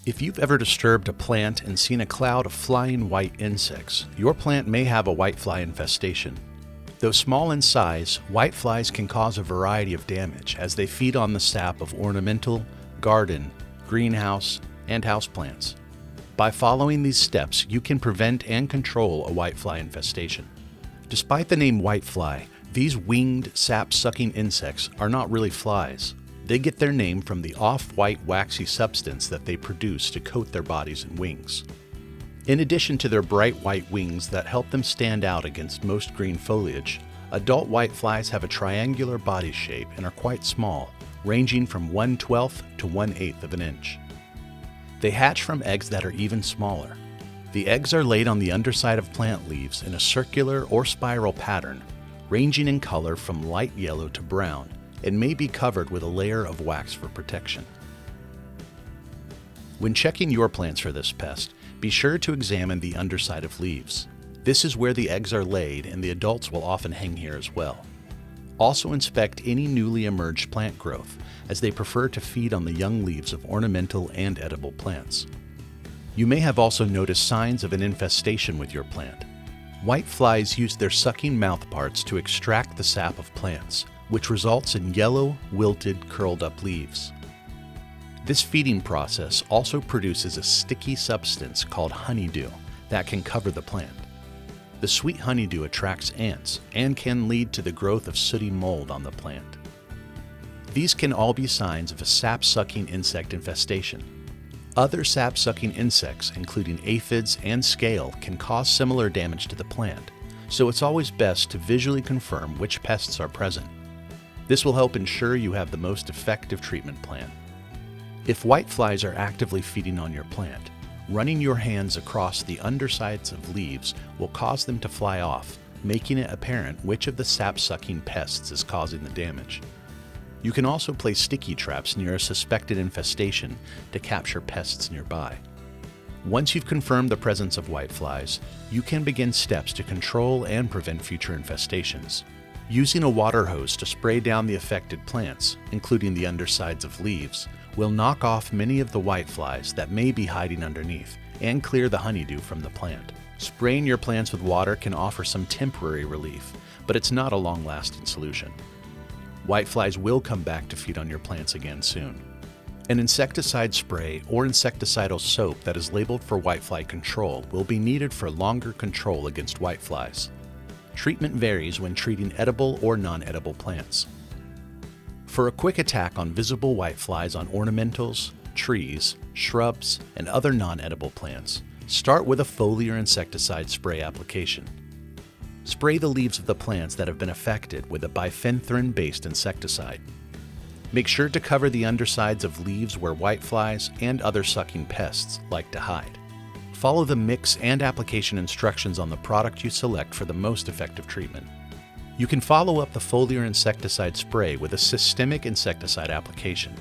If you've ever disturbed a plant and seen a cloud of flying white insects, your plant may have a whitefly infestation. Though small in size, whiteflies can cause a variety of damage as they feed on the sap of ornamental, garden, greenhouse, and houseplants. By following these steps, you can prevent and control a whitefly infestation. Despite the name whitefly, these winged, sap-sucking insects are not really flies. They get their name from the off-white waxy substance that they produce to coat their bodies and wings. In addition to their bright white wings that help them stand out against most green foliage, adult whiteflies have a triangular body shape and are quite small, ranging from 1/12 to 1/8 of an inch. They hatch from eggs that are even smaller. The eggs are laid on the underside of plant leaves in a circular or spiral pattern, ranging in color from light yellow to brown, and may be covered with a layer of wax for protection. When checking your plants for this pest, be sure to examine the underside of leaves. This is where the eggs are laid, and the adults will often hang here as well. Also inspect any newly emerged plant growth, as they prefer to feed on the young leaves of ornamental and edible plants. You may have also noticed signs of an infestation with your plant. Whiteflies use their sucking mouthparts to extract the sap of plants, which results in yellow, wilted, curled up leaves. This feeding process also produces a sticky substance called honeydew that can cover the plant. The sweet honeydew attracts ants and can lead to the growth of sooty mold on the plant. These can all be signs of a sap-sucking insect infestation. Other sap-sucking insects, including aphids and scale, can cause similar damage to the plant, so it's always best to visually confirm which pests are present. This will help ensure you have the most effective treatment plan. If whiteflies are actively feeding on your plant, running your hands across the undersides of leaves will cause them to fly off, making it apparent which of the sap-sucking pests is causing the damage. You can also place sticky traps near a suspected infestation to capture pests nearby. Once you've confirmed the presence of whiteflies, you can begin steps to control and prevent future infestations. Using a water hose to spray down the affected plants, including the undersides of leaves, will knock off many of the whiteflies that may be hiding underneath and clear the honeydew from the plant. Spraying your plants with water can offer some temporary relief, but it's not a long-lasting solution. Whiteflies will come back to feed on your plants again soon. An insecticide spray or insecticidal soap that is labeled for whitefly control will be needed for longer control against whiteflies. Treatment varies when treating edible or non-edible plants. For a quick attack on visible whiteflies on ornamentals, trees, shrubs, and other non-edible plants, start with a foliar insecticide spray application. Spray the leaves of the plants that have been affected with a bifenthrin-based insecticide. Make sure to cover the undersides of leaves where whiteflies and other sucking pests like to hide. Follow the mix and application instructions on the product you select for the most effective treatment. You can follow up the foliar insecticide spray with a systemic insecticide application.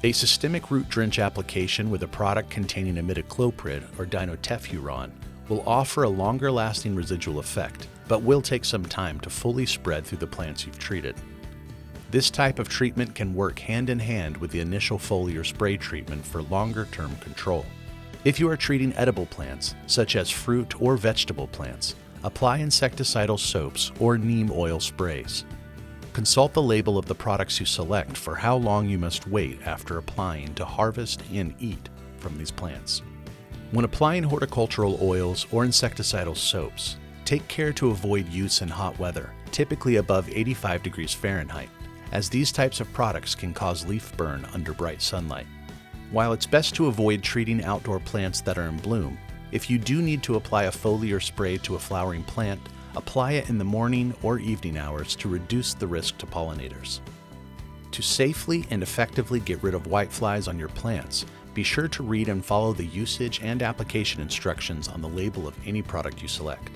A systemic root drench application with a product containing imidacloprid or dinotefuran will offer a longer-lasting residual effect, but will take some time to fully spread through the plants you've treated. This type of treatment can work hand-in-hand with the initial foliar spray treatment for longer-term control. If you are treating edible plants, such as fruit or vegetable plants, apply insecticidal soaps or neem oil sprays. Consult the label of the products you select for how long you must wait after applying to harvest and eat from these plants. When applying horticultural oils or insecticidal soaps, take care to avoid use in hot weather, typically above 85 degrees Fahrenheit, as these types of products can cause leaf burn under bright sunlight. While it's best to avoid treating outdoor plants that are in bloom, if you do need to apply a foliar spray to a flowering plant, apply it in the morning or evening hours to reduce the risk to pollinators. To safely and effectively get rid of whiteflies on your plants, be sure to read and follow the usage and application instructions on the label of any product you select.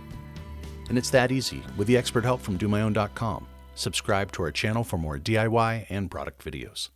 And it's that easy with the expert help from DoMyOwn.com. Subscribe to our channel for more DIY and product videos.